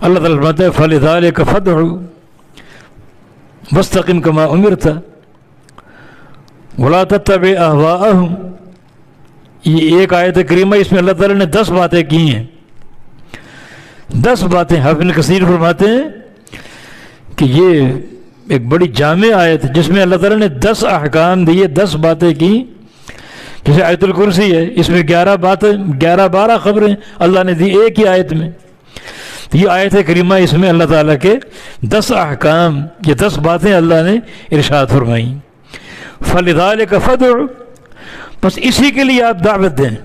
اللہ تعالیٰ فرماتا ہے فَلِذَلِكَ فَادْعُ وَاسْتَقِمْ كَمَا أُمِرْتَ وَلَا تَتَّبِعْ أَهْوَاءَهُمْ. یہ ایک آیت کریمہ، اس میں اللہ تعالیٰ نے 10 باتیں کی ہیں. 10 باتیں. حافظ کثیر فرماتے ہیں کہ یہ ایک بڑی جامع آیت ہے جس میں اللہ تعالیٰ نے 10 احکام دیے، 10 باتیں کی. جیسے آیت الکرسی ہے، اس میں 11 باتیں، 11-12 خبریں اللہ نے دی ایک ہی آیت میں. یہ آیت کریمہ، اس میں اللہ تعالیٰ کے 10 احکام، یہ 10 باتیں اللہ نے ارشاد فرمائیں. فَلِذَلِكَ فَادْعُ، بس اسی کے لیے آپ دعوت دیں.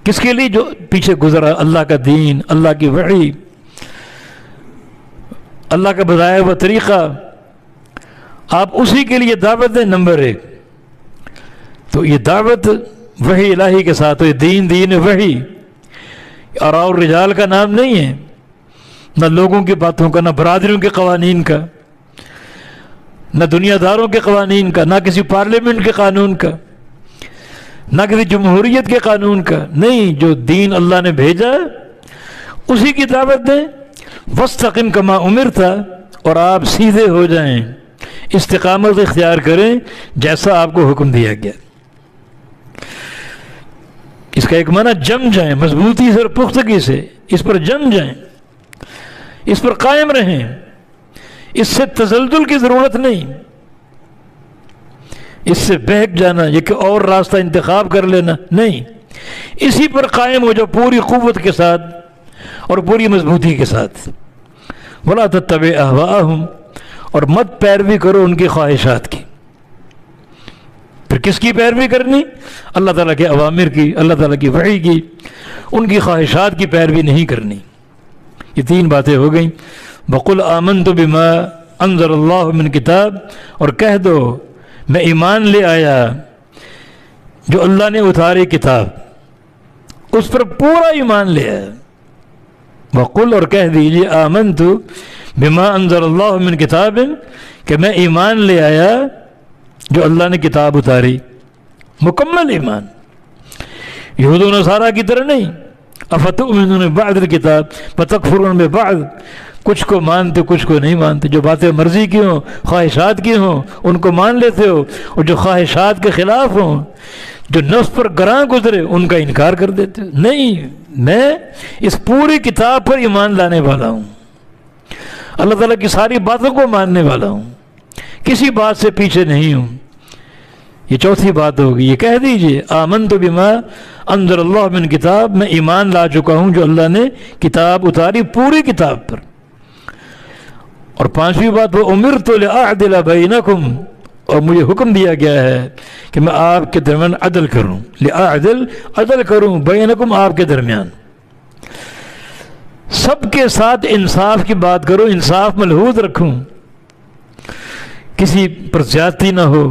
کس کے لیے؟ جو پیچھے گزرا، اللہ کا دین، اللہ کی وحی، اللہ کا بتایا ہوا طریقہ، آپ اسی کے لیے دعوت دیں. نمبر 1 تو یہ دعوت وحی الہی کے ساتھ ہو. یہ دین وحی، اور رجال کا نام نہیں ہے، نہ لوگوں کی باتوں کا، نہ برادریوں کے قوانین کا، نہ دنیا داروں کے قوانین کا، نہ کسی پارلیمنٹ کے قانون کا، نہ کسی جمہوریت کے قانون کا. نہیں، جو دین اللہ نے بھیجا اسی کی دعوت دیں. وَاسْتَقِمْ كَمَا أُمِرْتَ، اور آپ سیدھے ہو جائیں، استقامت اختیار کریں جیسا آپ کو حکم دیا گیا. اس کا ایک معنی جم جائیں، مضبوطی سے اور پختگی سے اس پر جم جائیں، اس پر قائم رہیں. اس سے تزلزل کی ضرورت نہیں، اس سے بہک جانا یہ کہ اور راستہ انتخاب کر لینا نہیں. اسی پر قائم ہو جاؤ پوری قوت کے ساتھ اور پوری مضبوطی کے ساتھ. وَلَا تَتَّبِعْ أَهْوَاءَهُمْ، اور مت پیروی کرو ان کی خواہشات کی. پھر کس کی پیروی کرنی؟ اللہ تعالیٰ کے اوامر کی، اللہ تعالیٰ کی وحی کی. ان کی خواہشات کی پیروی نہیں کرنی. یہ 3 باتیں ہو گئیں. وَقُلْ آمَنْتُ بِمَا أَنزَلَ اللَّهُ مِنْ کتاب، اور کہہ دو میں ایمان لے آیا جو اللہ نے اتاری کتاب، اس پر پورا ایمان لے آیا. وَقُلْ، اور کہہ دیجیے آمَنْتُ بِمَا أَنزَلَ اللَّهُ مِنْ کتاب، کہ میں ایمان لے آیا جو اللہ نے کتاب اتاری. مکمل ایمان، یہود و نصارہ کی طرح نہیں. افتؤمنون ببعض الکتاب وتکفرون ببعض، کچھ کو مانتے کچھ کو نہیں مانتے. جو باتیں مرضی کی ہوں، خواہشات کی ہوں، ان کو مان لیتے ہو، اور جو خواہشات کے خلاف ہوں، جو نفس پر گراں گزرے، ان کا انکار کر دیتے ہو. نہیں، میں اس پوری کتاب پر ایمان لانے والا ہوں، اللہ تعالیٰ کی ساری باتوں کو ماننے والا ہوں، کسی بات سے پیچھے نہیں ہوں. یہ 4تھی بات ہوگی. یہ کہہ دیجئے آمنت بما انزل اللہ من کتاب، میں ایمان لا چکا ہوں جو اللہ نے کتاب اتاری پوری کتاب پر. اور 5ویں بات وَأُمِرْتُ لِأَعْدِلَ بَيْنَكُمْ، اور مجھے حکم دیا گیا ہے کہ میں آپ کے درمیان عدل کروں. لِأَعْدِلْ، عدل کروں، بَيْنَكُمْ، آپ کے درمیان. سب کے ساتھ انصاف کی بات کروں، انصاف ملحوظ رکھوں، کسی پر زیادتی نہ ہو،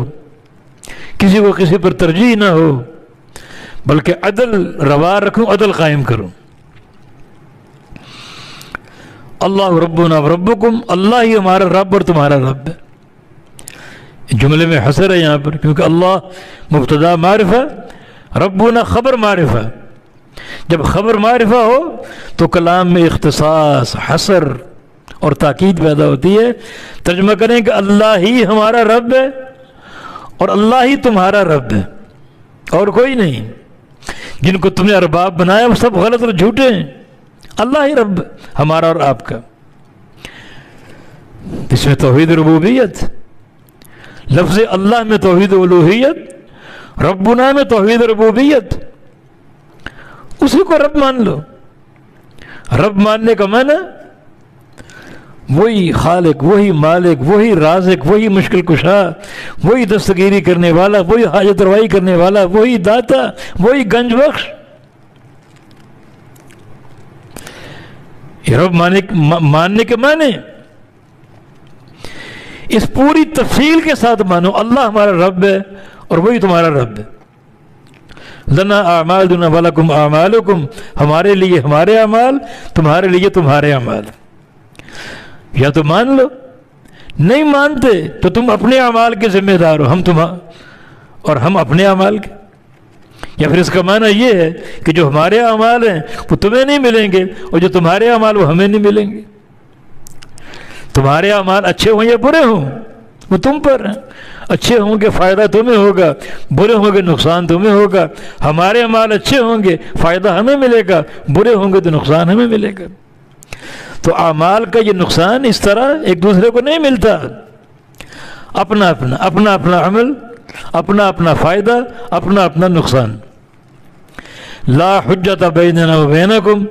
کسی کو کسی پر ترجیح نہ ہو، بلکہ عدل روا رکھوں، عدل قائم کروں. اللہ ربنا و ربکم، اللہ ہی ہمارا رب اور تمہارا رب ہے. جملے میں حصر ہے یہاں پر، کیونکہ اللہ مبتدا معرفہ، ربنا خبر معرفہ. جب خبر معرفہ ہو تو کلام میں اختصاص، حصر اور تاکید پیدا ہوتی ہے. ترجمہ کریں کہ اللہ ہی ہمارا رب ہے اور اللہ ہی تمہارا رب ہے، اور کوئی نہیں. جن کو تم نے ارباب بنایا وہ سب غلط اور جھوٹے ہیں. اللہ ہی رب ہمارا اور آپ کا. اس میں توحید ربوبیت، لفظ اللہ میں توحید الوہیت، ربنا میں توحید ربوبیت. اسی کو رب مان لو. رب ماننے کا معنی وہی خالق، وہی مالک، وہی رازق، وہی مشکل کشا، وہی دستگیری کرنے والا، وہی حاجت روائی کرنے والا، وہی داتا، وہی گنج بخش. یہ رب ماننے کے معنی اس پوری تفصیل کے ساتھ مانو اللہ ہمارا رب ہے اور وہی تمہارا رب ہے. لنا اعمالنا ولکم اعمالکم، ہمارے لیے ہمارے اعمال، تمہارے لیے تمہارے اعمال. یا تو مان لو، نہیں مانتے تو تم اپنے اعمال کے ذمہ دار ہو، اور ہم اپنے اعمال کے. یا پھر اس کا معنی یہ ہے کہ جو ہمارے اعمال ہیں وہ تمہیں نہیں ملیں گے، اور جو تمہارے اعمال وہ ہمیں نہیں ملیں گے۔ تمہارے اعمال اچھے ہوں یا برے ہوں وہ تم پر ہیں، اچھے ہوں گے فائدہ تمہیں ہوگا، برے ہوں گے نقصان تمہیں ہوگا۔ ہمارے اعمال اچھے ہوں گے فائدہ ہمیں ملے گا، برے ہوں گے تو نقصان ہمیں ملے گا۔ تو اعمال کا یہ نقصان اس طرح ایک دوسرے کو نہیں ملتا، اپنا اپنا عمل، اپنا اپنا فائدہ، اپنا اپنا نقصان۔ لا حجت بیننا و بینکم،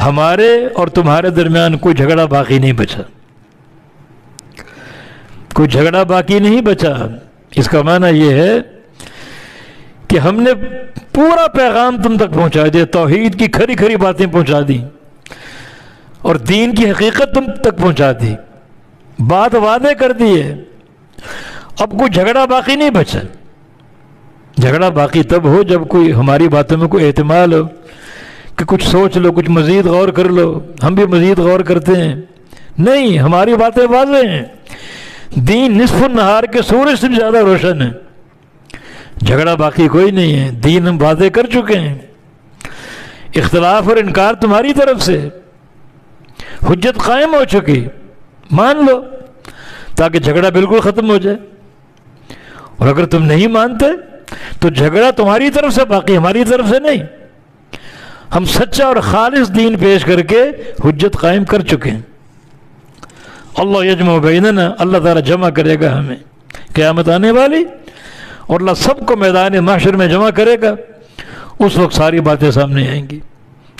ہمارے اور تمہارے درمیان کوئی جھگڑا باقی نہیں بچا، کوئی جھگڑا باقی نہیں بچا۔ اس کا معنی یہ ہے کہ ہم نے پورا پیغام تم تک پہنچا دیا، توحید کی کھری کھری باتیں پہنچا دی اور دین کی حقیقت تم تک پہنچا دی، بات وعدے کر دی ہے۔ اب کوئی جھگڑا باقی نہیں بچا۔ جھگڑا باقی تب ہو جب کوئی ہماری باتوں میں کوئی احتمال ہو کہ کچھ سوچ لو، کچھ مزید غور کر لو، ہم بھی مزید غور کرتے ہیں۔ نہیں، ہماری باتیں واضح ہیں، دین نصف النہار کے سورج سے زیادہ روشن ہے، جھگڑا باقی کوئی نہیں ہے، دین ہم واضح کر چکے ہیں۔ اختلاف اور انکار تمہاری طرف سے، حجت قائم ہو چکی، مان لو تاکہ جھگڑا بالکل ختم ہو جائے۔ اور اگر تم نہیں مانتے تو جھگڑا تمہاری طرف سے باقی، ہماری طرف سے نہیں۔ ہم سچا اور خالص دین پیش کر کے حجت قائم کر چکے ہیں۔ اللہ یجمع بیننا، اللہ تعالیٰ جمع کرے گا ہمیں، قیامت آنے والی، اور اللہ سب کو میدان محشر میں جمع کرے گا۔ اس وقت ساری باتیں سامنے آئیں گی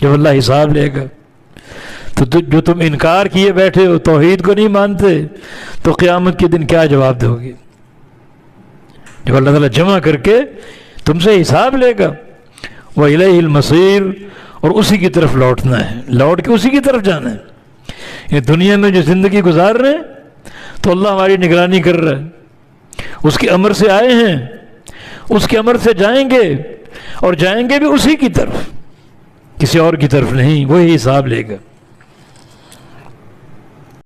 جب اللہ حساب لے گا۔ تو جو تم انکار کیے بیٹھے ہو، توحید کو نہیں مانتے، تو قیامت کے دن کیا جواب دو گے جب اللہ تعالیٰ جمع کر کے تم سے حساب لے گا؟ وَإِلَيْهِ الْمَصِيرُ، اور اسی کی طرف لوٹنا ہے، لوٹ کے اسی کی طرف جانا ہے۔ یہ دنیا میں جو زندگی گزار رہے ہیں تو اللہ ہماری نگرانی کر رہا ہے، اس کے امر سے آئے ہیں، اس کے امر سے جائیں گے، اور جائیں گے بھی اسی کی طرف، کسی اور کی طرف نہیں، وہی حساب لے گا۔